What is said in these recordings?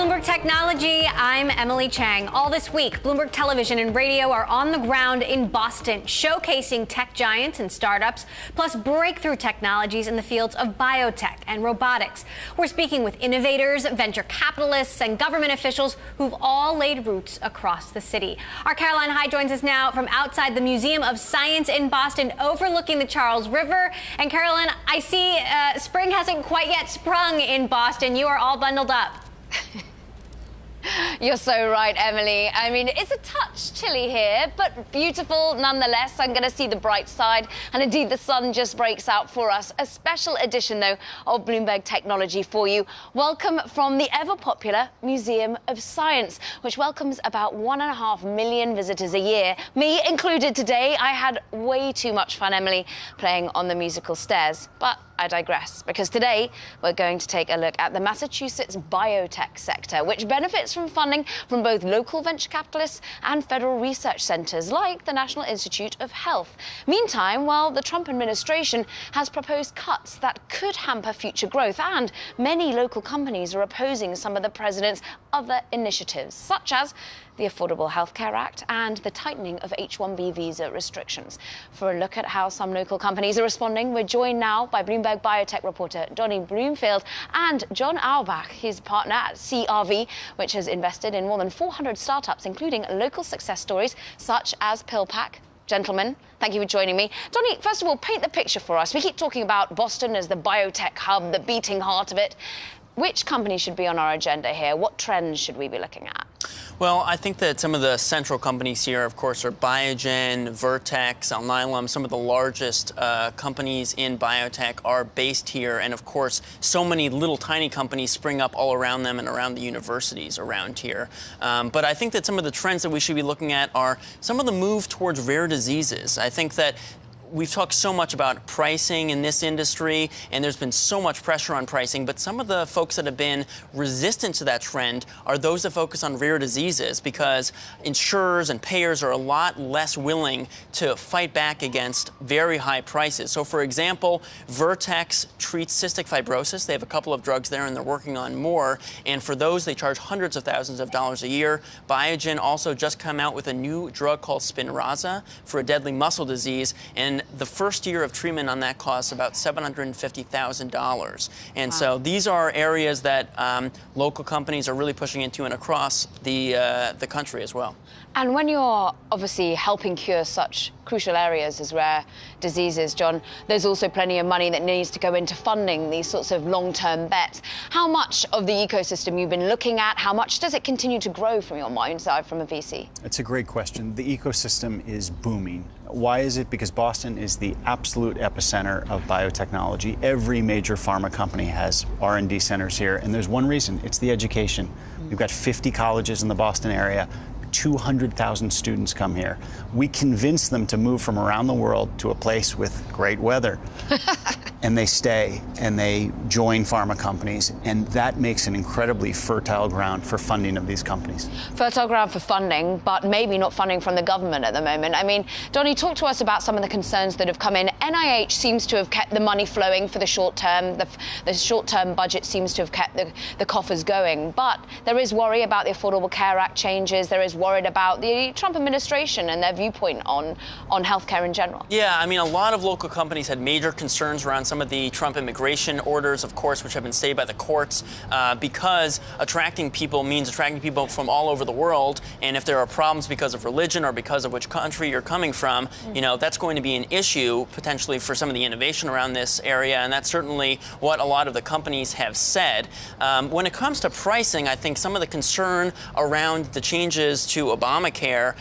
Bloomberg Technology, I'm Emily Chang. All this week, Bloomberg Television and radio are on the ground in Boston, showcasing tech giants and startups, plus breakthrough technologies in the fields of biotech and robotics. We're speaking with innovators, venture capitalists, and government officials who've all laid roots across the city. Our Caroline Hyde joins us now from outside the Museum of Science in Boston, overlooking the Charles River. And Caroline, I see spring hasn't quite yet sprung in Boston. You are all bundled up. You're so right, Emily. I mean, it's a touch chilly here, but beautiful nonetheless. I'm going to see the bright side. And indeed, the sun just breaks out for us. A special edition, though, of Bloomberg Technology for you. Welcome from the ever-popular Museum of Science, which welcomes about 1.5 million visitors a year. Me included today. I had way too much fun, Emily, playing on the musical stairs. But I digress, because today we're going to take a look at the Massachusetts biotech sector, which benefits from funding from both local venture capitalists and federal research centers like the National Institute of Health. Meantime, well, the Trump administration has proposed cuts that could hamper future growth, and many local companies are opposing some of the president's other initiatives, such as the Affordable Health Care Act and the tightening of H-1B visa restrictions. For a look at how some local companies are responding, we're joined now by Bloomberg biotech reporter Donnie Bloomfield and John Auerbach. He's a partner at CRV, which has invested in more than 400 startups, including local success stories such as PillPack. Gentlemen, thank you for joining me. Donnie, first of all, paint the picture for us. We keep talking about Boston as the biotech hub, the beating heart of it. Which companies should be on our agenda here? What trends should we be looking at? Well, I think that some of the central companies here, of course, are Biogen, Vertex, Alnylam. Some of the largest companies in biotech are based here. And, of course, so many little tiny companies spring up all around them and around the universities around here. But I think that some of the trends that we should be looking at are some of the move towards rare diseases. I think that we've talked so much about pricing in this industry, and there's been so much pressure on pricing, but some of the folks that have been resistant to that trend are those that focus on rare diseases, because insurers and payers are a lot less willing to fight back against very high prices. So, for example, Vertex treats cystic fibrosis. They have a couple of drugs there, and they're working on more. And for those, they charge hundreds of thousands of dollars a year. Biogen also just come out with a new drug called Spinraza for a deadly muscle disease, and the first year of treatment on that costs about $750,000. And so these are areas that local companies are really pushing into and across the country as well. And when you're obviously helping cure such crucial areas as rare diseases, John, there's also plenty of money that needs to go into funding these sorts of long-term bets. How much of the ecosystem you've been looking at, how much does it continue to grow from your mind's eye from a VC? It's a great question. The ecosystem is booming. Why is it? Because Boston is the absolute epicenter of biotechnology. Every major pharma company has R&D centers here, and there's one reason. It's the education. We've got 50 colleges in the Boston area. 200,000 students come here. We convince them to move from around the world to a place with great weather. And they stay, and they join pharma companies, and that makes an incredibly fertile ground for funding of these companies. Fertile ground for funding, but maybe not funding from the government at the moment. I mean, Donnie, talk to us about some of the concerns that have come in. NIH seems to have kept the money flowing for the short term. The short-term budget seems to have kept the coffers going. But there is worry about the Affordable Care Act changes. There is worried about the Trump administration and their viewpoint on healthcare in general. Yeah, I mean, a lot of local companies had major concerns around some of the Trump immigration orders, of course, which have been stayed by the courts, because attracting people means attracting people from all over the world. And if there are problems because of religion or because of which country you're coming from, you know, that's going to be an issue potentially for some of the innovation around this area. And that's certainly what a lot of the companies have said. When it comes to pricing, I think some of the concern around the changes to Obamacare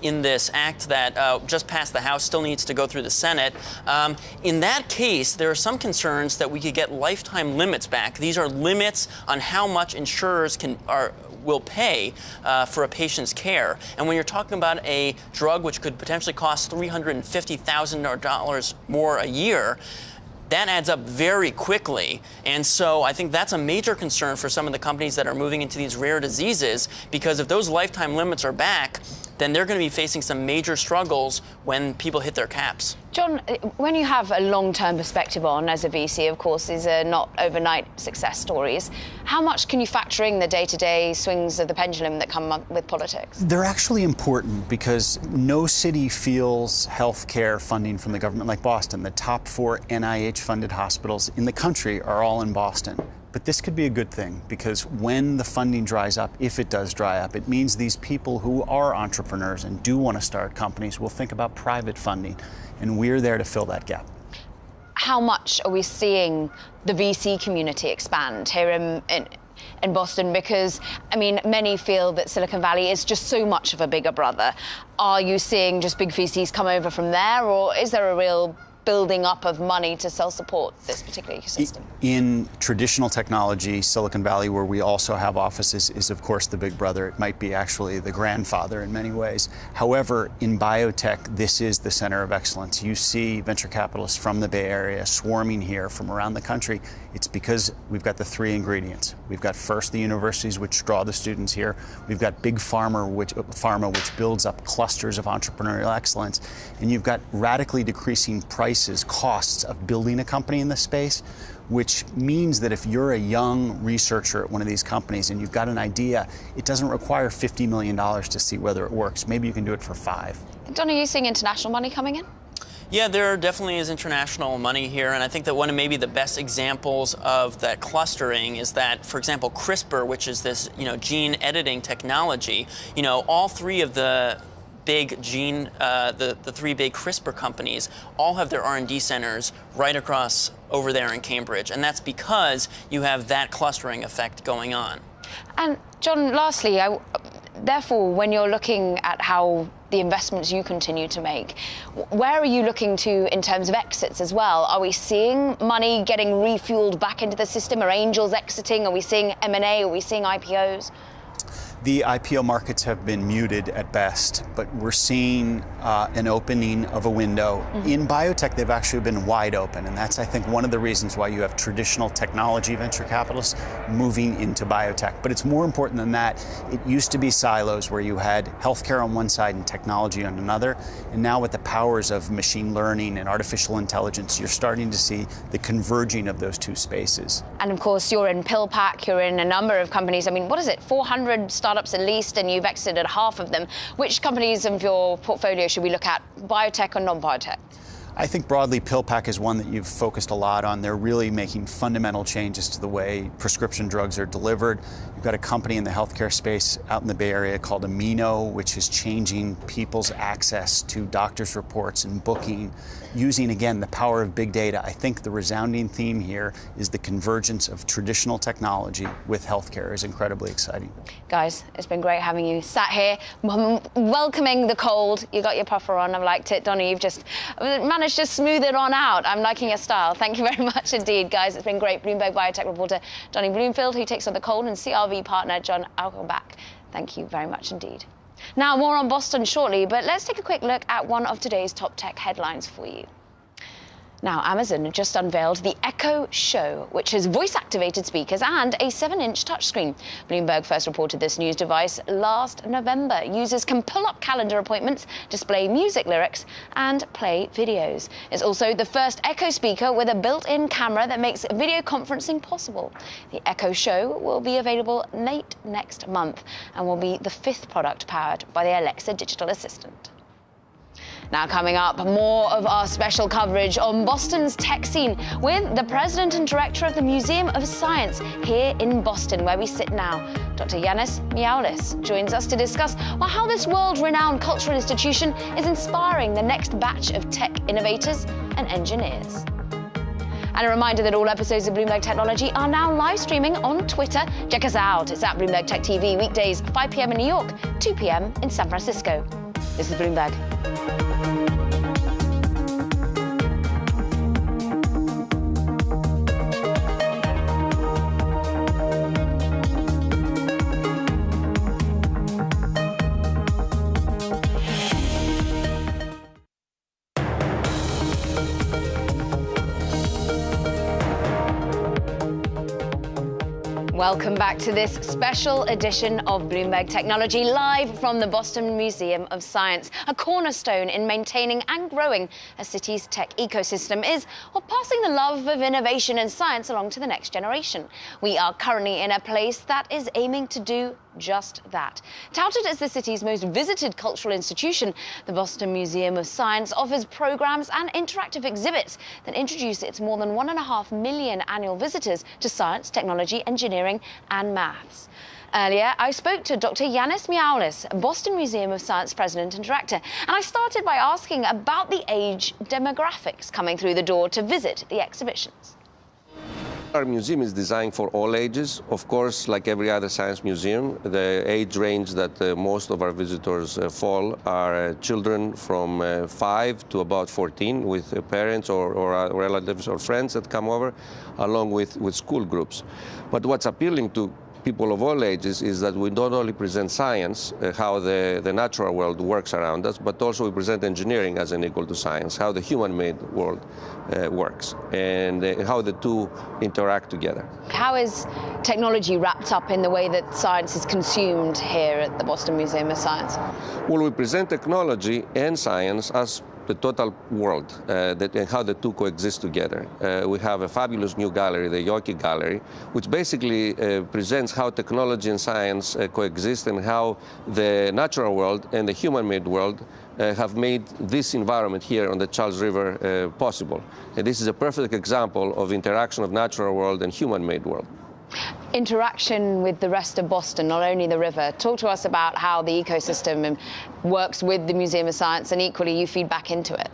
in this act that just passed the House still needs to go through the Senate. In that case, there are some concerns that we could get lifetime limits back. These are limits on how much insurers will pay for a patient's care. And when you're talking about a drug which could potentially cost $350,000 more a year, that adds up very quickly. And so I think that's a major concern for some of the companies that are moving into these rare diseases, because if those lifetime limits are back, then they're going to be facing some major struggles when people hit their caps. John, when you have a long-term perspective on, as a VC, of course, these are not overnight success stories. How much can you factor in the day-to-day swings of the pendulum that come up with politics? They're actually important because no city feels healthcare funding from the government like Boston. The top 4 NIH-funded hospitals in the country are all in Boston. But this could be a good thing because when the funding dries up, if it does dry up, it means these people who are entrepreneurs and do want to start companies will think about private funding, and we're there to fill that gap. How much are we seeing the VC community expand here in Boston? Because, I mean, many feel that Silicon Valley is just so much of a bigger brother. Are you seeing just big VCs come over from there, or is there a real building up of money to support this particular ecosystem? In traditional technology, Silicon Valley, where we also have offices, is of course the big brother. It might be actually the grandfather in many ways. However, in biotech, this is the center of excellence. You see venture capitalists from the Bay Area swarming here from around the country. It's because we've got the 3 ingredients. We've got first the universities, which draw the students here. We've got big pharma, which builds up clusters of entrepreneurial excellence. And you've got radically decreasing costs of building a company in this space, which means that if you're a young researcher at one of these companies and you've got an idea, it doesn't require $50 million to see whether it works. Maybe you can do it for 5. Don, are you seeing international money coming in? Yeah, there definitely is international money here, and I think that one of maybe the best examples of that clustering is that, for example, CRISPR, which is this, gene editing technology, all 3 of the big the 3 big CRISPR companies all have their R&D centers right across over there in Cambridge, and that's because you have that clustering effect going on. And John, lastly, therefore, when you're looking at how the investments you continue to make, where are you looking to in terms of exits as well? Are we seeing money getting refueled back into the system? Are angels exiting? Are we seeing M&A? Are we seeing IPOs? The IPO markets have been muted at best, but we're seeing an opening of a window. Mm-hmm. In biotech, they've actually been wide open, and that's, I think, one of the reasons why you have traditional technology venture capitalists moving into biotech. But it's more important than that. It used to be silos where you had healthcare on one side and technology on another, and now with the powers of machine learning and artificial intelligence, you're starting to see the converging of those 2 spaces. And of course, you're in PillPack, you're in a number of companies. I mean, what is it, 400 startups at least, and you've exited half of them. Which companies of your portfolio should we look at, biotech or non-biotech? I think broadly PillPack is one that you've focused a lot on. They're really making fundamental changes to the way prescription drugs are delivered. You've got a company in the healthcare space out in the Bay Area called Amino, which is changing people's access to doctors' reports and booking, using, again, the power of big data. I think the resounding theme here is the convergence of traditional technology with healthcare is incredibly exciting. Guys, it's been great having you sat here, welcoming the cold. You got your puffer on. I've liked it. Donna, you've just managed to smooth it on out. I'm liking your style. Thank you very much indeed, guys. It's been great. Bloomberg biotech reporter Donnie Bloomfield, who takes on the cold, and CRV partner John Alkenbach. Thank you very much indeed. Now, more on Boston shortly, but let's take a quick look at one of today's top tech headlines for you. Now, Amazon just unveiled the Echo Show, which has voice-activated speakers and a 7-inch touchscreen. Bloomberg first reported this news device last November. Users can pull up calendar appointments, display music lyrics, and play videos. It's also the first Echo speaker with a built-in camera that makes video conferencing possible. The Echo Show will be available late next month and will be the 5th product powered by the Alexa digital assistant. Now coming up, more of our special coverage on Boston's tech scene with the president and director of the Museum of Science here in Boston, where we sit now. Dr. Yanis Miaulis joins us to discuss how this world-renowned cultural institution is inspiring the next batch of tech innovators and engineers. And a reminder that all episodes of Bloomberg Technology are now live streaming on Twitter. Check us out. It's at Bloomberg Tech TV, weekdays 5 p.m. in New York, 2 p.m. in San Francisco. This is Bloomberg. Welcome back to this special edition of Bloomberg Technology, live from the Boston Museum of Science. A cornerstone in maintaining and growing a city's tech ecosystem is passing the love of innovation and science along to the next generation. We are currently in a place that is aiming to do just that. Touted as the city's most visited cultural institution, the Boston Museum of Science offers programs and interactive exhibits that introduce its more than 1.5 million annual visitors to science, technology, engineering and maths. Earlier, I spoke to Dr. Yanis Miaulis, Boston Museum of Science President and Director, and I started by asking about the age demographics coming through the door to visit the exhibitions. Our museum is designed for all ages. Of course, like every other science museum, the age range that most of our visitors fall are children from 5 to about 14 with parents or relatives or friends that come over, along with school groups. But what's appealing to people of all ages is that we not only present science, how the natural world works around us, but also we present engineering as an equal to science, how the human-made world works, and how the two interact together. How is technology wrapped up in the way that science is consumed here at the Boston Museum of Science? Well, we present technology and science as the total world, and how the two coexist together. We have a fabulous new gallery, the Yoki Gallery, which basically presents how technology and science coexist and how the natural world and the human-made world have made this environment here on the Charles River possible. And this is a perfect example of interaction of natural world and human-made world. Interaction with the rest of Boston, not only the river. Talk to us about how the ecosystem works with the Museum of Science, and equally you feed back into it.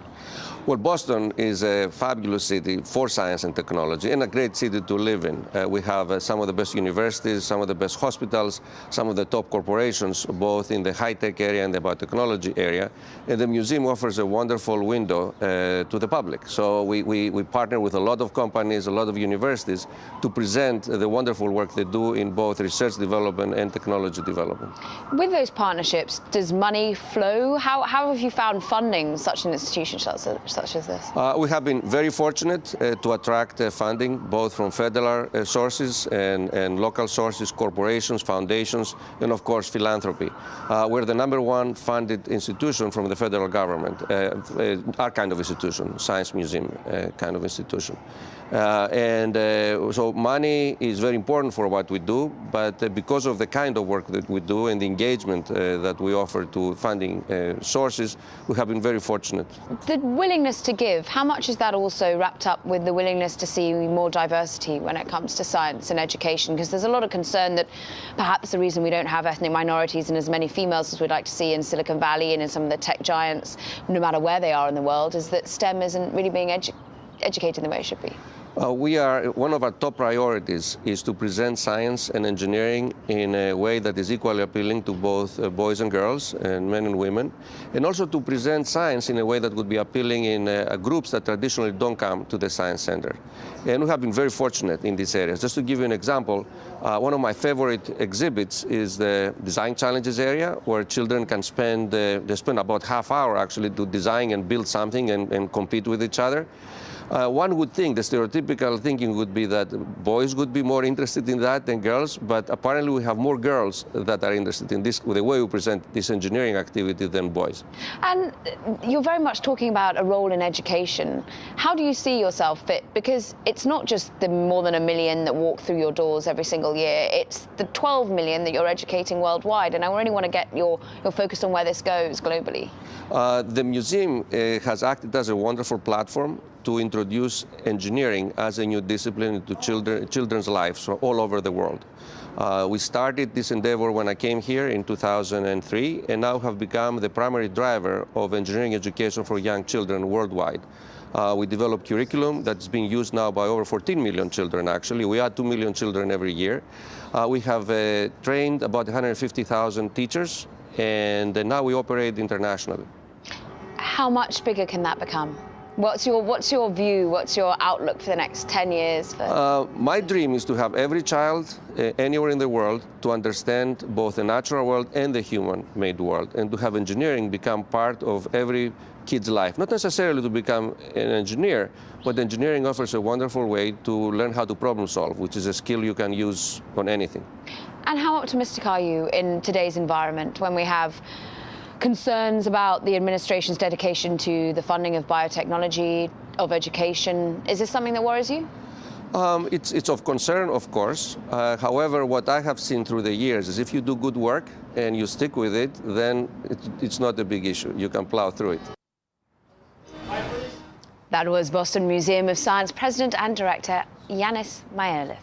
Well, Boston is a fabulous city for science and technology and a great city to live in. We have some of the best universities, some of the best hospitals, some of the top corporations, both in the high-tech area and the biotechnology area. And the museum offers a wonderful window to the public. So we partner with a lot of companies, a lot of universities to present the wonderful work they do in both research development and technology development. With those partnerships, does money flow? How have you found funding such an institution such as this? We have been very fortunate to attract funding both from federal sources and local sources, corporations, foundations, and of course philanthropy. We're the #1 funded institution from the federal government, our kind of institution, science museum kind of institution. So money is very important for what we do, but because of the kind of work that we do and the engagement that we offer to funding sources, we have been very fortunate. The willingness to give, how much is that also wrapped up with the willingness to see more diversity when it comes to science and education? Because there's a lot of concern that perhaps the reason we don't have ethnic minorities and as many females as we'd like to see in Silicon Valley and in some of the tech giants, no matter where they are in the world, is that STEM isn't really being educated the way it should be. One of our top priorities is to present science and engineering in a way that is equally appealing to both boys and girls and men and women, and also to present science in a way that would be appealing in groups that traditionally don't come to the Science Center. And we have been very fortunate in these areas. Just to give you an example, one of my favorite exhibits is the Design Challenges area, where children can spend about half hour actually to design and build something and compete with each other. One would think, the stereotypical thinking would be that boys would be more interested in that than girls, but apparently we have more girls that are interested in this, with the way we present this engineering activity, than boys. And you're very much talking about a role in education. How do you see yourself fit? Because it's not just the more than 1 million that walk through your doors every single year, it's the 12 million that you're educating worldwide, and I really want to get your focus on where this goes globally. The museum has acted as a wonderful platform to introduce engineering as a new discipline into children's lives all over the world. We started this endeavor when I came here in 2003 and now have become the primary driver of engineering education for young children worldwide. We develop curriculum that's being used now by over 14 million children, actually. We add 2 million children every year. We have trained about 150,000 teachers, and now we operate internationally. How much bigger can that become? What's your view? What's your outlook for the next 10 years? My dream is to have every child anywhere in the world to understand both the natural world and the human-made world, and to have engineering become part of every kid's life. Not necessarily to become an engineer, but engineering offers a wonderful way to learn how to problem solve, which is a skill you can use on anything. And how optimistic are you in today's environment when we have concerns about the administration's dedication to the funding of biotechnology, of education? Is this something that worries you? It's of concern, of course. However, what I have seen through the years is if you do good work and you stick with it, then it's not a big issue. You can plow through it. That was Boston Museum of Science President and Director Yanis Mayelis.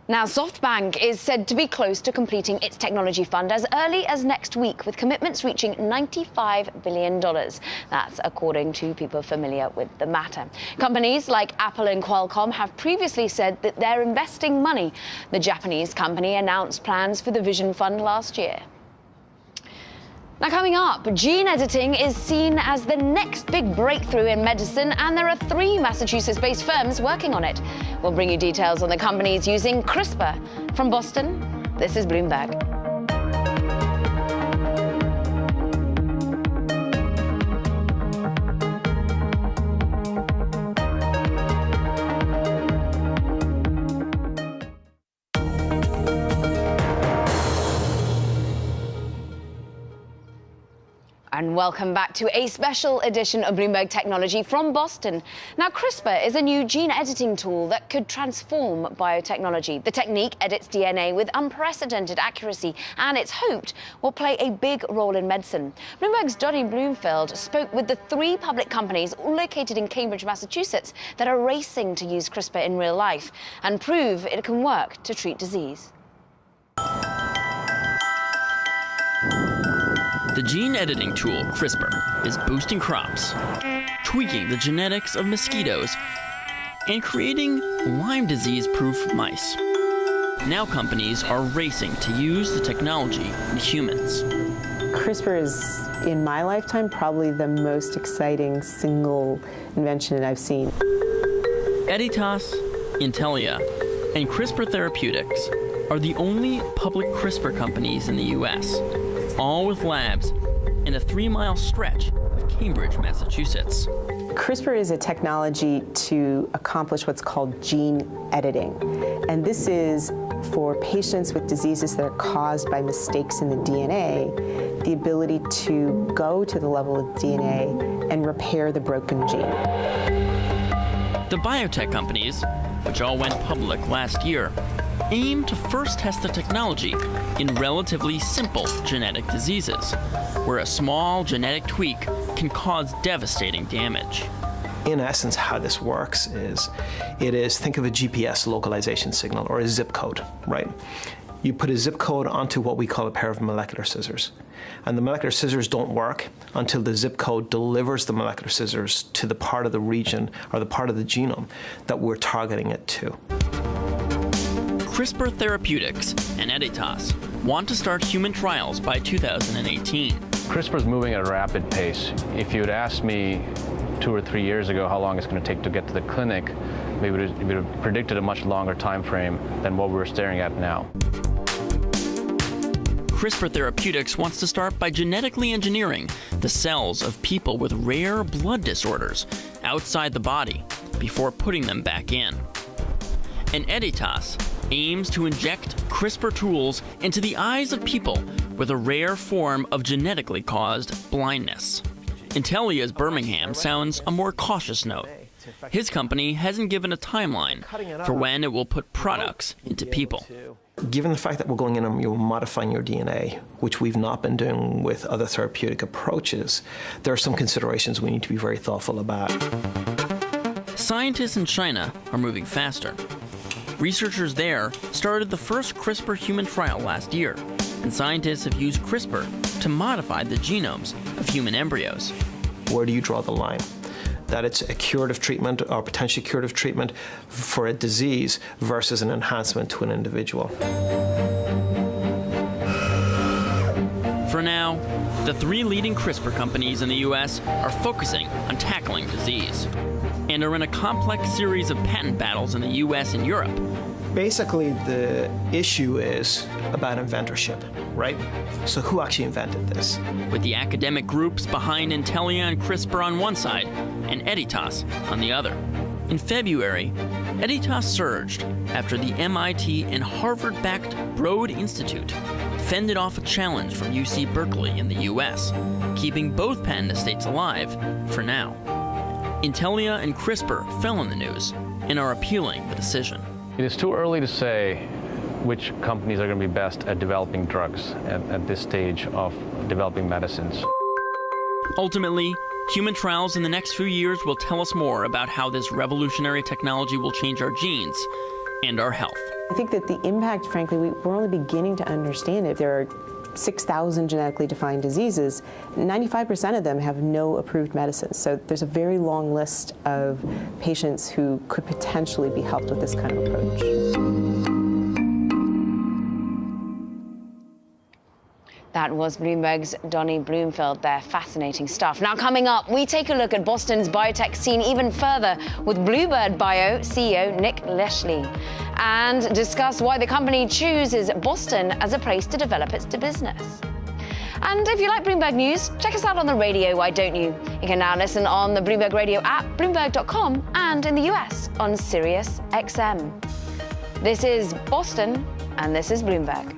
Now, SoftBank is said to be close to completing its technology fund as early as next week, with commitments reaching $95 billion. That's according to people familiar with the matter. Companies like Apple and Qualcomm have previously said that they're investing money. The Japanese company announced plans for the Vision Fund last year. Now, coming up, gene editing is seen as the next big breakthrough in medicine, and there are 3 Massachusetts-based firms working on it. We'll bring you details on the companies using CRISPR. From Boston, this is Bloomberg. And welcome back to a special edition of Bloomberg Technology from Boston. Now, CRISPR is a new gene editing tool that could transform biotechnology. The technique edits DNA with unprecedented accuracy, and it's hoped will play a big role in medicine. Bloomberg's Donnie Bloomfield spoke with the 3 public companies all located in Cambridge, Massachusetts, that are racing to use CRISPR in real life and prove it can work to treat disease. The gene editing tool, CRISPR, is boosting crops, tweaking the genetics of mosquitoes, and creating Lyme disease-proof mice. Now companies are racing to use the technology in humans. CRISPR is, in my lifetime, probably the most exciting single invention I've seen. Editas, Intellia, and CRISPR Therapeutics are the only public CRISPR companies in the U.S., all with labs in a 3-mile stretch of Cambridge, Massachusetts. CRISPR is a technology to accomplish what's called gene editing. And this is for patients with diseases that are caused by mistakes in the DNA, the ability to go to the level of DNA and repair the broken gene. The biotech companies, which all went public last year, aim to first test the technology in relatively simple genetic diseases, where a small genetic tweak can cause devastating damage. In essence, how this works is, think of a GPS localization signal or a zip code, right? You put a zip code onto what we call a pair of molecular scissors. And the molecular scissors don't work until the zip code delivers the molecular scissors to the part of the region or the part of the genome that we're targeting it to. CRISPR Therapeutics and Editas want to start human trials by 2018. CRISPR is moving at a rapid pace. If you had asked me 2 or 3 years ago how long it's going to take to get to the clinic, we would have predicted a much longer time frame than what we're staring at now. CRISPR Therapeutics wants to start by genetically engineering the cells of people with rare blood disorders outside the body before putting them back in. And Editas aims to inject CRISPR tools into the eyes of people with a rare form of genetically caused blindness. Intellia's Birmingham sounds a more cautious note. His company hasn't given a timeline for when it will put products into people. Given the fact that we're going in and you're modifying your DNA, which we've not been doing with other therapeutic approaches, there are some considerations we need to be very thoughtful about. Scientists in China are moving faster. Researchers there started the first CRISPR human trial last year, and scientists have used CRISPR to modify the genomes of human embryos. Where do you draw the line? That it's a curative treatment or potentially curative treatment for a disease versus an enhancement to an individual. For now, The three leading CRISPR companies in the U.S. are focusing on tackling disease and are in a complex series of patent battles in the U.S. and Europe. Basically, the issue is about inventorship, right? So who actually invented this? With the academic groups behind Intellia and CRISPR on one side and Editas on the other. In February, Editas surged after the MIT and Harvard-backed Broad Institute fended off a challenge from UC Berkeley in the U.S., keeping both patent estates alive for now. Intellia and CRISPR fell in the news and are appealing the decision. It is too early to say which companies are going to be best at developing drugs at this stage of developing medicines. Ultimately, human trials in the next few years will tell us more about how this revolutionary technology will change our genes and our health. I think that the impact, frankly, we're only beginning to understand it. There are 6,000 genetically defined diseases. 95% of them have no approved medicines. So there's a very long list of patients who could potentially be helped with this kind of approach. That was Bloomberg's Donnie Bloomfield there. Fascinating stuff. Now coming up, we take a look at Boston's biotech scene even further with Bluebird Bio CEO Nick Leschly and discuss why the company chooses Boston as a place to develop its business. And if you like Bloomberg News, check us out on the radio, why don't you? You can now listen on the Bloomberg Radio app, Bloomberg.com, and in the US on Sirius XM. This is Boston, and this is Bloomberg.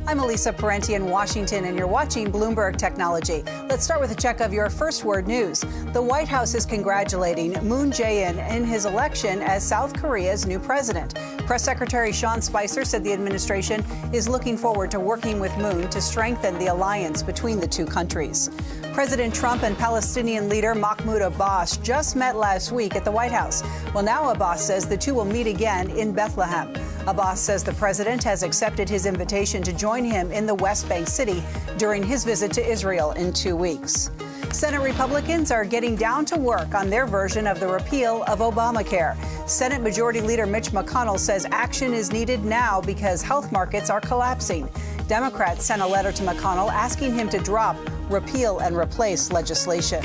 I'm Elisa Parenti in Washington, and you're watching Bloomberg Technology. Let's start with a check of your first word news. The White House is congratulating Moon Jae-in in his election as South Korea's new president. Press Secretary Sean Spicer said the administration is looking forward to working with Moon to strengthen the alliance between the two countries. President Trump and Palestinian leader Mahmoud Abbas just met last week at the White House. Well, now Abbas says the two will meet again in Bethlehem. Abbas says the president has accepted his invitation to join him in the West Bank city during his visit to Israel in 2 weeks. Senate Republicans are getting down to work on their version of the repeal of Obamacare. Senate Majority Leader Mitch McConnell says action is needed now because health markets are collapsing. Democrats sent a letter to McConnell asking him to drop repeal and replace legislation.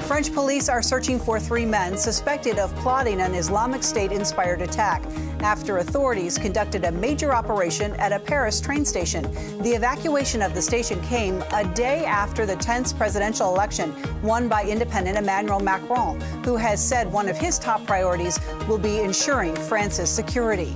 French police are searching for 3 men suspected of plotting an Islamic State-inspired attack after authorities conducted a major operation at a Paris train station. The evacuation of the station came a day after the tense presidential election won by independent Emmanuel Macron, who has said one of his top priorities will be ensuring France's security.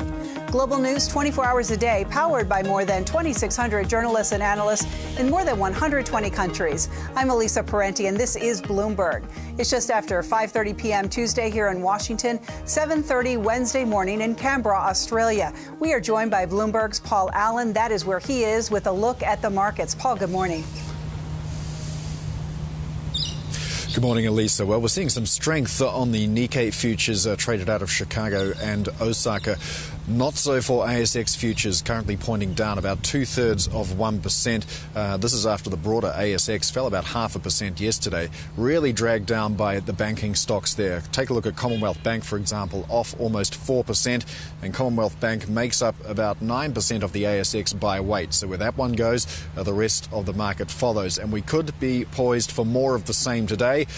Global news 24 hours a day, powered by more than 2,600 journalists and analysts in more than 120 countries. I'm Elisa Parenti, and this is Bloomberg. It's just after 5:30 p.m. Tuesday here in Washington, 7:30 Wednesday morning in Canberra, Australia. We are joined by Bloomberg's Paul Allen. That is where he is with a look at the markets. Paul, good morning. Good morning, Elisa. Well, we're seeing some strength on the Nikkei futures traded out of Chicago and Osaka. Not so for ASX futures, currently pointing down about 2/3%. This is after the broader ASX fell about 0.5% yesterday, really dragged down by the banking stocks there. Take a look at Commonwealth Bank, for example, off almost 4%, and Commonwealth Bank makes up about 9% of the ASX by weight. So where that one goes, the rest of the market follows, and we could be poised for more of the same today.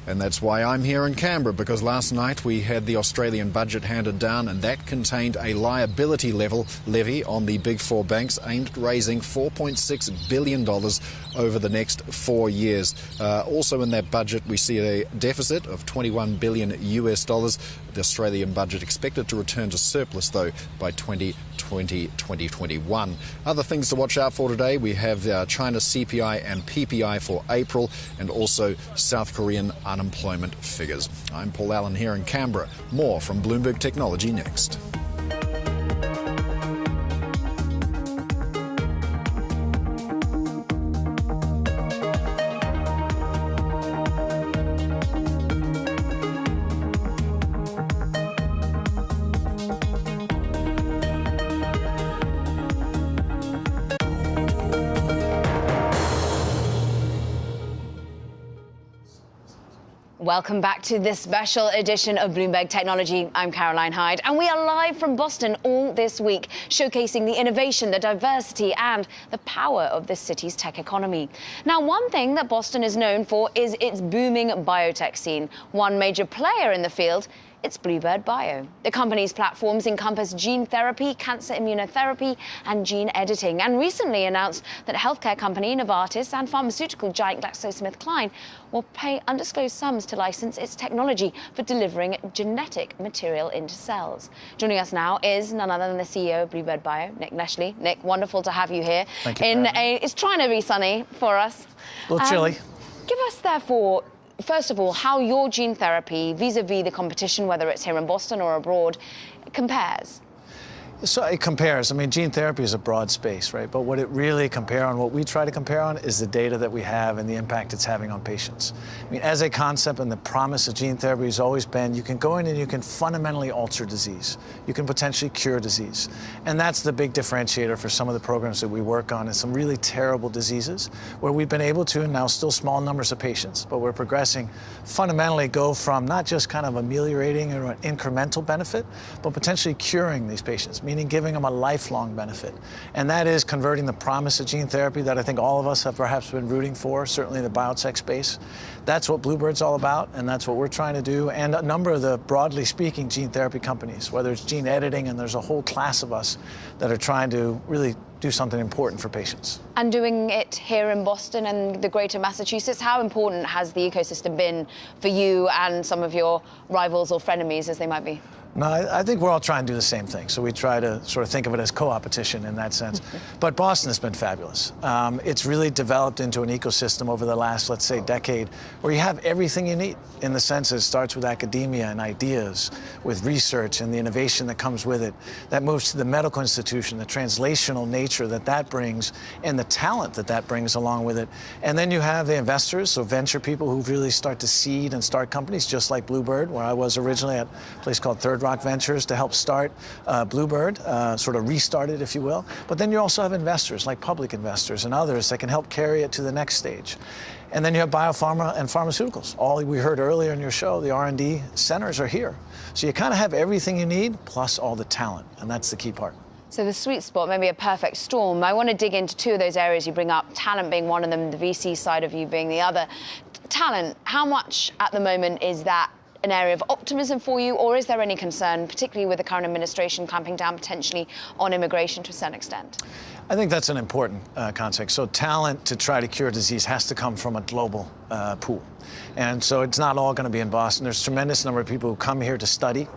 And that's why I'm here in Canberra, because last night we had the Australian budget handed down, and that contained a liability levy on the big four banks aimed at raising $4.6 billion over the next 4 years. Also in that budget, we see a deficit of $21 billion. The Australian budget expected to return to surplus, though, by 2020-2021. Other things to watch out for today, we have China CPI and PPI for April, and also South Korean unemployment figures. I'm Paul Allen here in Canberra. More from Bloomberg Technology next. Welcome back to this special edition of Bloomberg Technology. I'm Caroline Hyde, and we are live from Boston all this week, showcasing the innovation, the diversity, and the power of this city's tech economy. Now, one thing that Boston is known for is its booming biotech scene. One major player in the field, it's Bluebird Bio. The company's platforms encompass gene therapy, cancer immunotherapy, and gene editing, and recently announced that healthcare company Novartis and pharmaceutical giant GlaxoSmithKline will pay undisclosed sums to license its technology for delivering genetic material into cells. Joining us now is none other than the CEO of Bluebird Bio, Nick Neshley. Nick, wonderful to have you here. Thank you. It's trying to be sunny for us. A little chilly. Give us, therefore, first of all, how your gene therapy, vis-a-vis the competition, whether it's here in Boston or abroad, compares. So it compares. I mean, gene therapy is a broad space, right? But what it really compares on, what we try to compare on, is the data that we have and the impact it's having on patients. I mean, as a concept, and the promise of gene therapy has always been, you can go in and you can fundamentally alter disease. You can potentially cure disease. And that's the big differentiator for some of the programs that we work on, is some really terrible diseases where we've been able to, and now still small numbers of patients, but we're progressing, fundamentally go from not just kind of ameliorating or an incremental benefit, but potentially curing these patients, meaning giving them a lifelong benefit. And that is converting the promise of gene therapy that I think all of us have perhaps been rooting for, certainly in the biotech space. That's what Bluebird's all about, and that's what we're trying to do. And a number of the, broadly speaking, gene therapy companies, whether it's gene editing, and there's a whole class of us that are trying to really do something important for patients. And doing it here in Boston and the greater Massachusetts, how important has the ecosystem been for you and some of your rivals or frenemies, as they might be? No, I think we're all trying to do the same thing. So we try to sort of think of it as co-opetition in that sense. But Boston has been fabulous. It's really developed into an ecosystem over the last, let's say, decade, where you have everything you need, in the sense that it starts with academia and ideas, with research and the innovation that comes with it. That moves to the medical institution, the translational nature that brings, and the talent that brings along with it. And then you have the investors, so venture people who really start to seed and start companies, just like Bluebird, where I was originally at a place called Third Rock Ventures to help start Bluebird, sort of restart it, if you will. But then you also have investors, like public investors and others, that can help carry it to the next stage. And then you have biopharma and pharmaceuticals. All we heard earlier in your show, the R&D centers are here. So you kind of have everything you need, plus all the talent, and that's the key part. So the sweet spot, maybe a perfect storm. I want to dig into two of those areas you bring up, talent being one of them, the VC side of you being the other. Talent, how much at the moment is that an area of optimism for you, or is there any concern, particularly with the current administration clamping down potentially on immigration to a certain extent? I think that's an important context. So talent to try to cure disease has to come from a global pool. And so it's not all going to be in Boston. There's a tremendous number of people who come here to study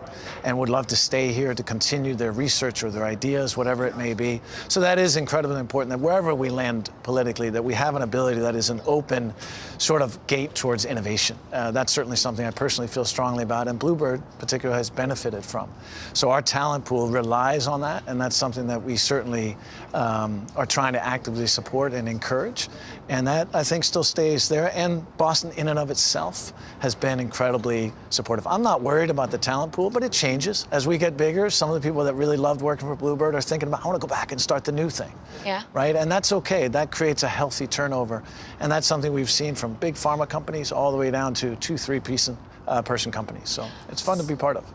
and would love to stay here to continue their research or their ideas, whatever it may be. So that is incredibly important, that wherever we land politically, that we have an ability that is an open sort of gate towards innovation. That's certainly something I personally feel strongly about, and Bluebird particularly has benefited from. So our talent pool relies on that, and that's something that we certainly are trying to actively support and encourage. And that, I think, still stays there. And Boston, in and of itself, has been incredibly supportive. I'm not worried about the talent pool, but it changes. As we get bigger, some of the people that really loved working for Bluebird are thinking about, I want to go back and start the new thing. Yeah. Right? And that's okay. That creates a healthy turnover. And that's something we've seen from big pharma companies all the way down to 2-3 person companies. So it's fun to be part of.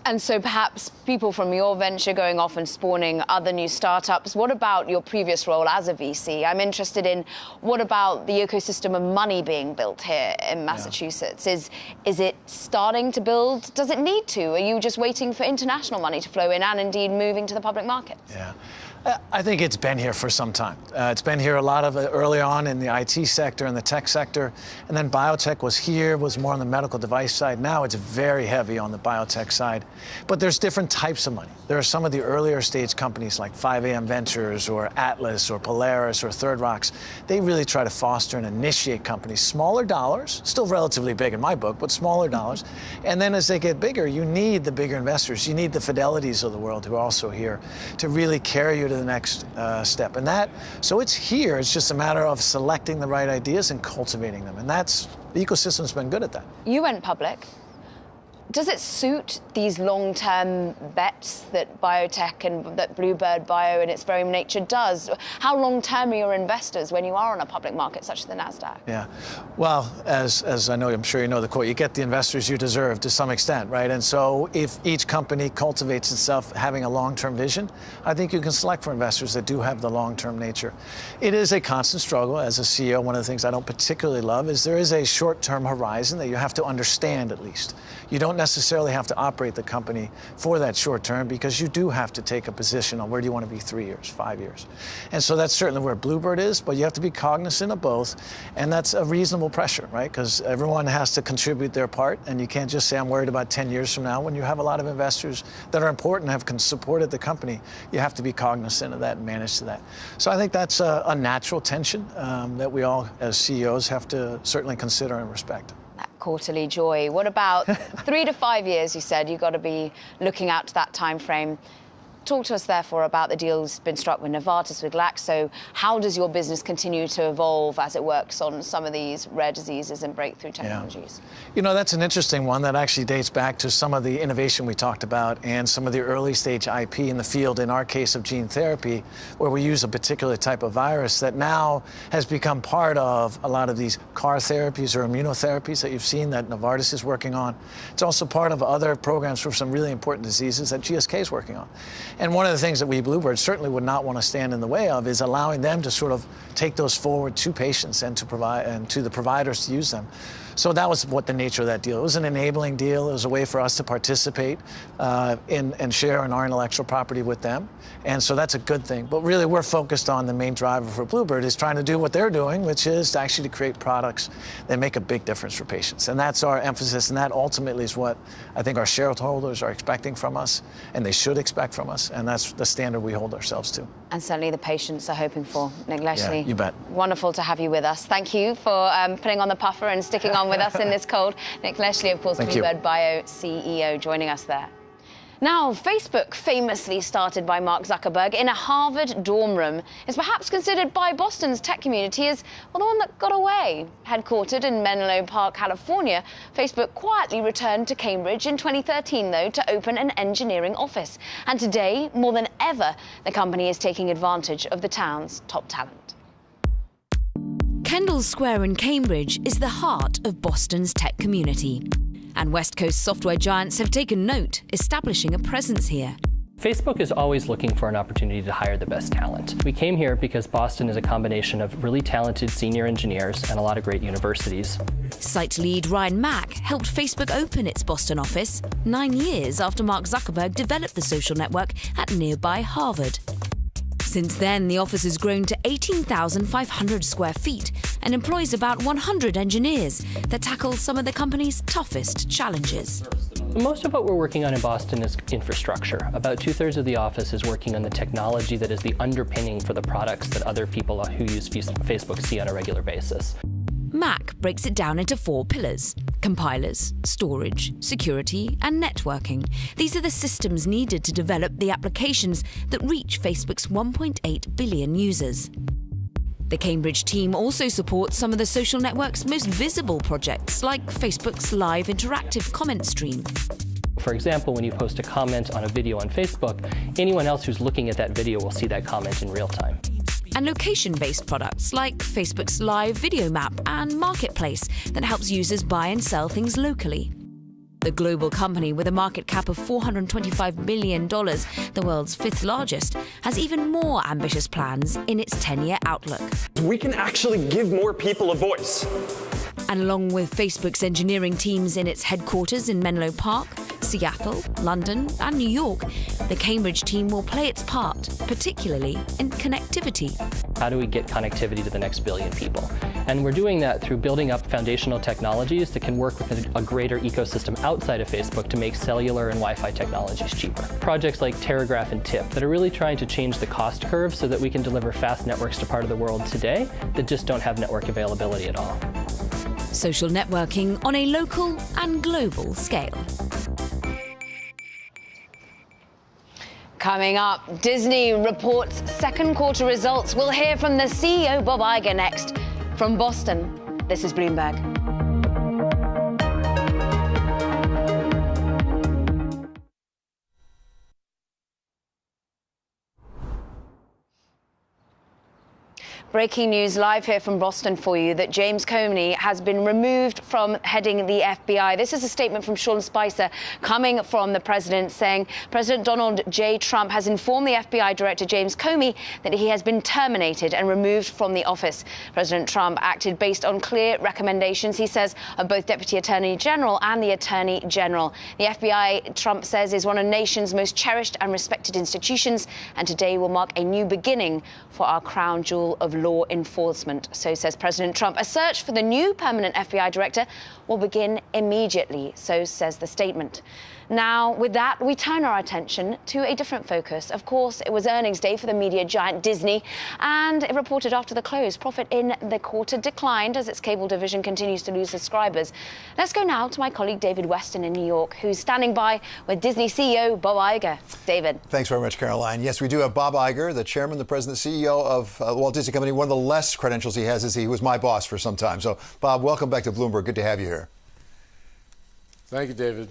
And so perhaps people from your venture going off and spawning other new startups, what about your previous role as a VC? I'm interested in what about the ecosystem of money being built here in Massachusetts? Yeah. Is it starting to build? Does it need to? Are you just waiting for international money to flow in and indeed moving to the public markets? Yeah. I think it's been here for some time. It's been here a lot of it early on in the IT sector and the tech sector. And then biotech was more on the medical device side. Now it's very heavy on the biotech side. But there's different types of money. There are some of the earlier stage companies like 5AM Ventures or Atlas or Polaris or Third Rocks. They really try to foster and initiate companies. Smaller dollars, still relatively big in my book, but smaller dollars. And then as they get bigger, you need the bigger investors. You need the Fidelities of the world who are also here to really carry you to the next step. And so it's here. It's just a matter of selecting the right ideas and cultivating them. And the ecosystem's been good at that. You went public. Does it suit these long-term bets that biotech and that Bluebird Bio in its very nature does? How long-term are your investors when you are on a public market such as the NASDAQ? Yeah, well, as I know, I'm sure you know the quote, you get the investors you deserve to some extent, right? And so if each company cultivates itself having a long-term vision, I think you can select for investors that do have the long-term nature. It is a constant struggle. As a CEO, one of the things I don't particularly love is there is a short-term horizon that you have to understand at least. You don't necessarily have to operate the company for that short term because you do have to take a position on where do you want to be 3 years, 5 years. And so that's certainly where Bluebird is, but you have to be cognizant of both. And that's a reasonable pressure, right? Because everyone has to contribute their part. And you can't just say, I'm worried about 10 years from now. When you have a lot of investors that are important and have supported the company, you have to be cognizant of that and manage to that. So I think that's a natural tension that we all as CEOs have to certainly consider and respect. Quarterly joy. What about 3 to 5 years? You said you've got to be looking out to that time frame. Talk to us, therefore, about the deals been struck with Novartis, with Glaxo. How does your business continue to evolve as it works on some of these rare diseases and breakthrough technologies? Yeah. You know, that's an interesting one that actually dates back to some of the innovation we talked about and some of the early stage IP in the field, in our case of gene therapy, where we use a particular type of virus that now has become part of a lot of these CAR therapies or immunotherapies that you've seen that Novartis is working on. It's also part of other programs for some really important diseases that GSK is working on. And one of the things that we, Bluebird, certainly would not want to stand in the way of is allowing them to sort of take those forward to patients and to provide and to the providers to use them. So that was what the nature of that deal. It was an enabling deal. It was a way for us to participate and share in our intellectual property with them. And so that's a good thing. But really, we're focused on the main driver for Bluebird is trying to do what they're doing, which is to actually create products that make a big difference for patients. And that's our emphasis. And that ultimately is what I think our shareholders are expecting from us, and they should expect from us. And that's the standard we hold ourselves to. And certainly the patients are hoping for. Nick Leshley. Yeah, you bet. Wonderful to have you with us. Thank you for putting on the puffer and sticking on with us in this cold. Nick Leshley, of course, Bluebird Bio CEO, joining us there. Now, Facebook, famously started by Mark Zuckerberg in a Harvard dorm room, is perhaps considered by Boston's tech community as, well, the one that got away. Headquartered in Menlo Park, California, Facebook quietly returned to Cambridge in 2013, though, to open an engineering office. And today, more than ever, the company is taking advantage of the town's top talent. Kendall Square in Cambridge is the heart of Boston's tech community. And West Coast software giants have taken note, establishing a presence here. Facebook is always looking for an opportunity to hire the best talent. We came here because Boston is a combination of really talented senior engineers and a lot of great universities. Site lead Ryan Mack helped Facebook open its Boston office 9 years after Mark Zuckerberg developed the social network at nearby Harvard. Since then, the office has grown to 18,500 square feet and employs about 100 engineers that tackle some of the company's toughest challenges. Most of what we're working on in Boston is infrastructure. About 2/3 of the office is working on the technology that is the underpinning for the products that other people who use Facebook see on a regular basis. Mac breaks it down into 4 pillars: compilers, storage, security, and networking. These are the systems needed to develop the applications that reach Facebook's 1.8 billion users. The Cambridge team also supports some of the social network's most visible projects, like Facebook's live interactive comment stream. For example, when you post a comment on a video on Facebook, anyone else who's looking at that video will see that comment in real time. And location-based products like Facebook's live video map and marketplace that helps users buy and sell things locally. The global company, with a market cap of $425 million, the world's 5th largest, has even more ambitious plans in its 10-year outlook. We can actually give more people a voice. And along with Facebook's engineering teams in its headquarters in Menlo Park, Seattle, London, and New York, the Cambridge team will play its part, particularly in connectivity. How do we get connectivity to the next billion people? And we're doing that through building up foundational technologies that can work with a greater ecosystem outside of Facebook to make cellular and Wi-Fi technologies cheaper. Projects like Terragraph and TIP that are really trying to change the cost curve so that we can deliver fast networks to part of the world today that just don't have network availability at all. Social networking on a local and global scale. Coming up, Disney reports second quarter results. We'll hear from the CEO, Bob Iger, next. From Boston, this is Bloomberg. Breaking news live here from Boston for you that James Comey has been removed from heading the FBI. This is a statement from Sean Spicer coming from the president saying President Donald J. Trump has informed the FBI Director James Comey that he has been terminated and removed from the office. President Trump acted based on clear recommendations, he says, of both Deputy Attorney General and the Attorney General. The FBI, Trump says, is one of the nation's most cherished and respected institutions, and today will mark a new beginning for our crown jewel of law enforcement. So says President Trump. A search for the new permanent FBI director will begin immediately, so says the statement. Now, with that, we turn our attention to a different focus. Of course, it was earnings day for the media giant Disney, and it reported after the close. Profit in the quarter declined as its cable division continues to lose subscribers. Let's go now to my colleague David Weston in New York, who's standing by with Disney CEO Bob Iger. David. Thanks very much, Caroline. Yes, we do have Bob Iger, the chairman, the president, CEO of the Walt Disney Company. One of the less credentials he has is he was my boss for some time. So, Bob, welcome back to Bloomberg. Good to have you here. Thank you, David.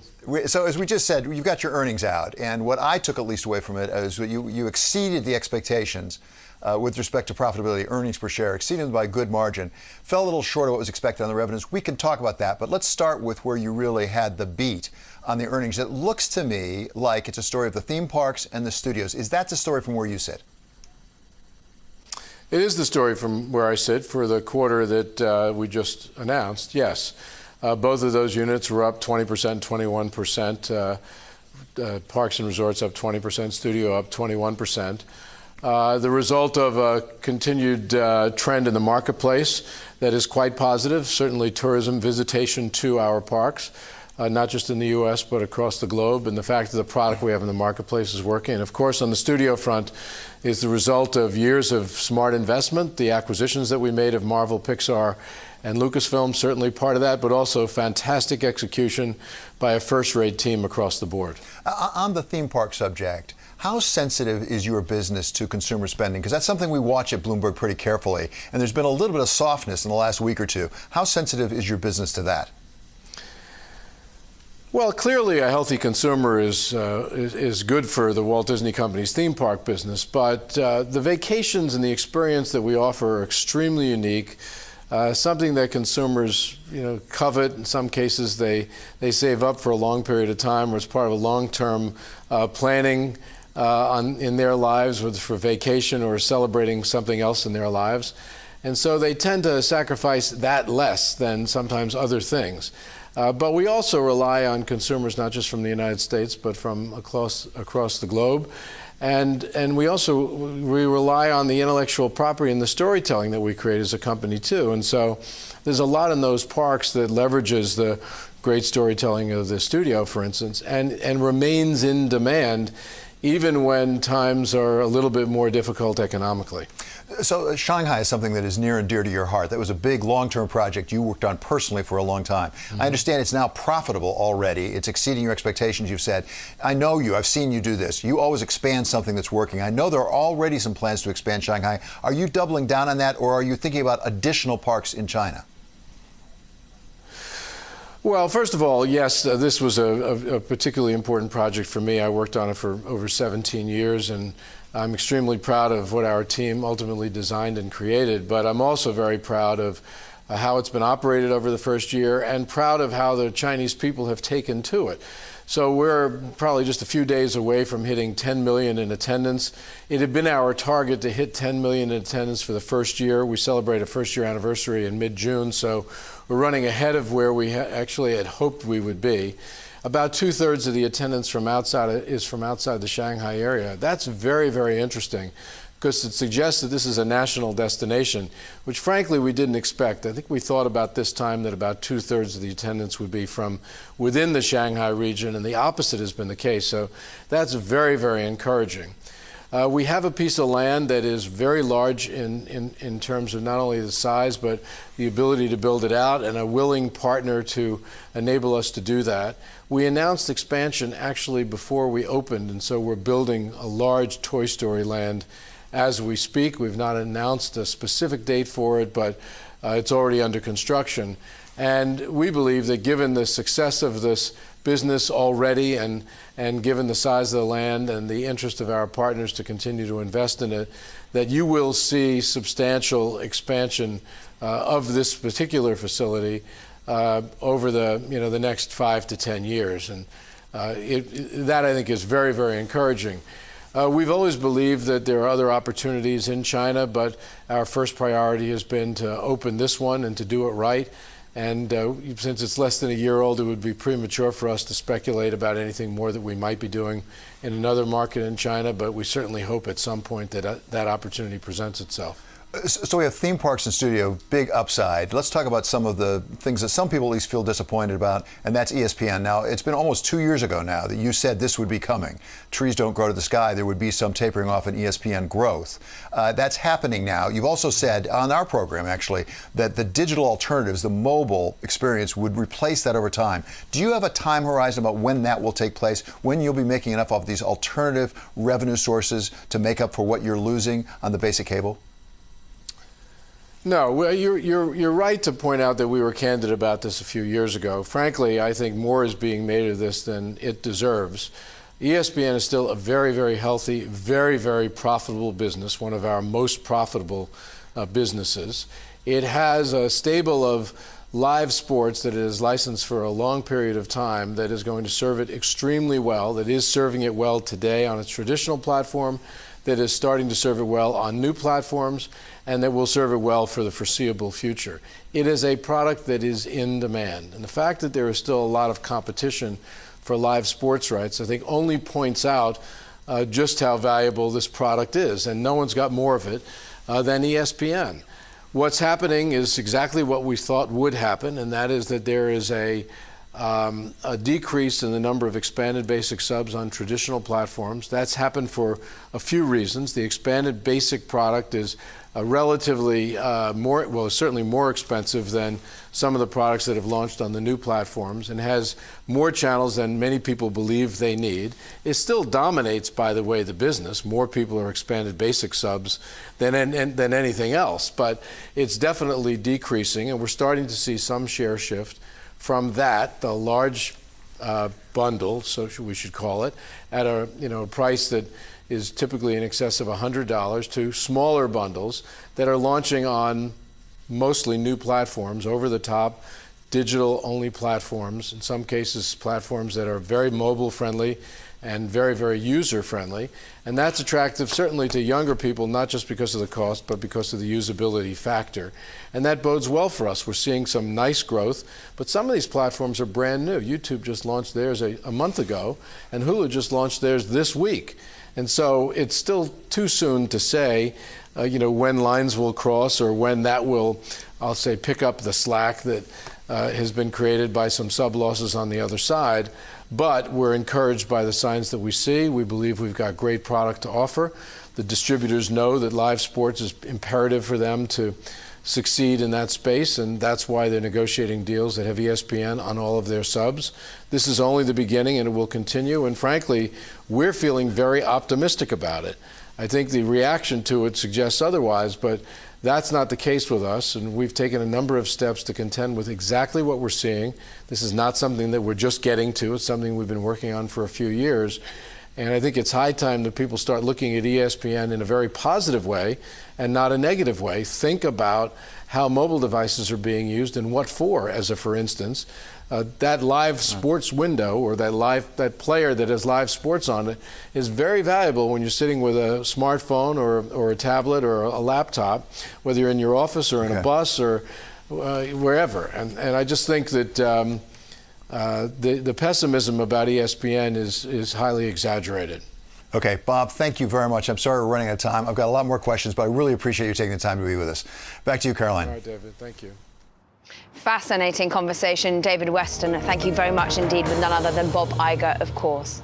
So as we just said, you've got your earnings out, and what I took at least away from it is you exceeded the expectations with respect to profitability, earnings per share, exceeded them by a good margin. Fell a little short of what was expected on the revenues. We can talk about that, but let's start with where you really had the beat on the earnings. It looks to me like it's a story of the theme parks and the studios. Is that the story from where you sit? It is the story from where I sit for the quarter that we just announced, yes. Both of those units were up 20%, 21%. Parks and Resorts up 20%, Studio up 21%. The result of a continued trend in the marketplace that is quite positive, certainly tourism visitation to our parks, not just in the U.S., but across the globe, and the fact that the product we have in the marketplace is working. And of course, on the studio front is the result of years of smart investment, the acquisitions that we made of Marvel, Pixar, and Lucasfilm, certainly part of that, but also fantastic execution by a first-rate team across the board. On the theme park subject, how sensitive is your business to consumer spending? Because that's something we watch at Bloomberg pretty carefully, and there's been a little bit of softness in the last week or two. How sensitive is your business to that? Well, clearly a healthy consumer is good for the Walt Disney Company's theme park business, but the vacations and the experience that we offer are extremely unique. Something that consumers, covet. In some cases, they save up for a long period of time, or as part of a long-term planning in their lives, whether for vacation or celebrating something else in their lives. And so they tend to sacrifice that less than sometimes other things. But we also rely on consumers not just from the United States, but from across the globe. And we rely on the intellectual property and the storytelling that we create as a company too. And so there's a lot in those parks that leverages the great storytelling of the studio, for instance, and remains in demand even when times are a little bit more difficult economically. So Shanghai is something that is near and dear to your heart. That was a big long-term project you worked on personally for a long time. Mm-hmm. I understand it's now profitable already. It's exceeding your expectations, you've said. I know you. I've seen you do this. You always expand something that's working. I know there are already some plans to expand Shanghai. Are you doubling down on that, or are you thinking about additional parks in China? Well, first of all, yes, this was a particularly important project for me. I worked on it for over 17 years, and I'm extremely proud of what our team ultimately designed and created, but I'm also very proud of how it's been operated over the first year, and proud of how the Chinese people have taken to it. So we're probably just a few days away from hitting 10 million in attendance. It had been our target to hit 10 million in attendance for the first year. We celebrate a first-year anniversary in mid-June, so we're running ahead of where we actually had hoped we would be. About 2/3 of the attendance is from outside the Shanghai area. That's very, very interesting, because it suggests that this is a national destination, which frankly we didn't expect. I think we thought about this time that about 2/3 of the attendance would be from within the Shanghai region, and the opposite has been the case. So that's very, very encouraging. We have a piece of land that is very large in terms of not only the size, but the ability to build it out, and a willing partner to enable us to do that. We announced expansion actually before we opened, and so we're building a large Toy Story land as we speak. We've not announced a specific date for it, but it's already under construction. And we believe that given the success of this business already and given the size of the land and the interest of our partners to continue to invest in it, that you will see substantial expansion of this particular facility over the next 5 to 10 years. And that, I think, is very, very encouraging. We've always believed that there are other opportunities in China, but our first priority has been to open this one and to do it right. And since it's less than a year old, it would be premature for us to speculate about anything more that we might be doing in another market in China, but we certainly hope at some point that that opportunity presents itself. So we have theme parks in studio, big upside. Let's talk about some of the things that some people at least feel disappointed about, and that's ESPN. Now, it's been almost 2 years ago now that you said this would be coming. Trees don't grow to the sky. There would be some tapering off in ESPN growth. That's happening now. You've also said on our program, actually, that the digital alternatives, the mobile experience, would replace that over time. Do you have a time horizon about when that will take place, when you'll be making enough of these alternative revenue sources to make up for what you're losing on the basic cable? No, well, you're right to point out that we were candid about this a few years ago. Frankly, I think more is being made of this than it deserves. ESPN is still a very, very healthy, very, very profitable business, one of our most profitable businesses. It has a stable of live sports that it is licensed for a long period of time that is going to serve it extremely well, that is serving it well today on its traditional platform, that is starting to serve it well on new platforms, and that will serve it well for the foreseeable future. It is a product that is in demand. And the fact that there is still a lot of competition for live sports rights, I think, only points out just how valuable this product is. And no one's got more of it than ESPN. What's happening is exactly what we thought would happen, and that is that there is a decrease in the number of expanded basic subs on traditional platforms. That's happened for a few reasons. The expanded basic product is relatively certainly more expensive than some of the products that have launched on the new platforms, and has more channels than many people believe they need. It still dominates, by the way, the business. More people are expanded basic subs than anything else, but it's definitely decreasing, and we're starting to see some share shift from that, the large bundle, so we should call it, at a price that is typically in excess of $100, to smaller bundles that are launching on mostly new platforms, over-the-top, digital-only platforms, in some cases platforms that are very mobile-friendly and very, very user-friendly. And that's attractive certainly to younger people, not just because of the cost, but because of the usability factor. And that bodes well for us. We're seeing some nice growth, but some of these platforms are brand new. YouTube just launched theirs a month ago, and Hulu just launched theirs this week. And so it's still too soon to say, when lines will cross or when that will, I'll say, pick up the slack that has been created by some sub losses on the other side. But we're encouraged by the signs that we see. We believe we've got great product to offer. The distributors know that live sports is imperative for them to succeed in that space, and that's why they're negotiating deals that have ESPN on all of their subs. This is only the beginning, and it will continue. And frankly, we're feeling very optimistic about it. I think the reaction to it suggests otherwise, but that's not the case with us, and we've taken a number of steps to contend with exactly what we're seeing. This is not something that we're just getting to. It's something we've been working on for a few years. And I think it's high time that people start looking at ESPN in a very positive way and not a negative way. Think about how mobile devices are being used and what for, for instance. That live sports window, or that player that has live sports on it, is very valuable when you're sitting with a smartphone or a tablet or a laptop, whether you're in your office or in a bus or wherever. And I just think that the pessimism about ESPN is highly exaggerated. Okay, Bob, thank you very much. I'm sorry we're running out of time. I've got a lot more questions, but I really appreciate you taking the time to be with us. Back to you, Caroline. All right, David. Thank you. Fascinating conversation. David Weston, thank you very much indeed, with none other than Bob Iger, of course.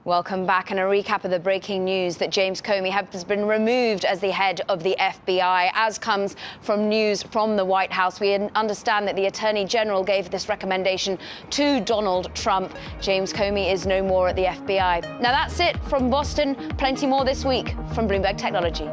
Welcome back, and a recap of the breaking news that James Comey has been removed as the head of the FBI, as comes from news from the White House. We understand that the Attorney General gave this recommendation to Donald Trump. James Comey is no more at the FBI. Now that's it from Boston. Plenty more this week from Bloomberg Technology.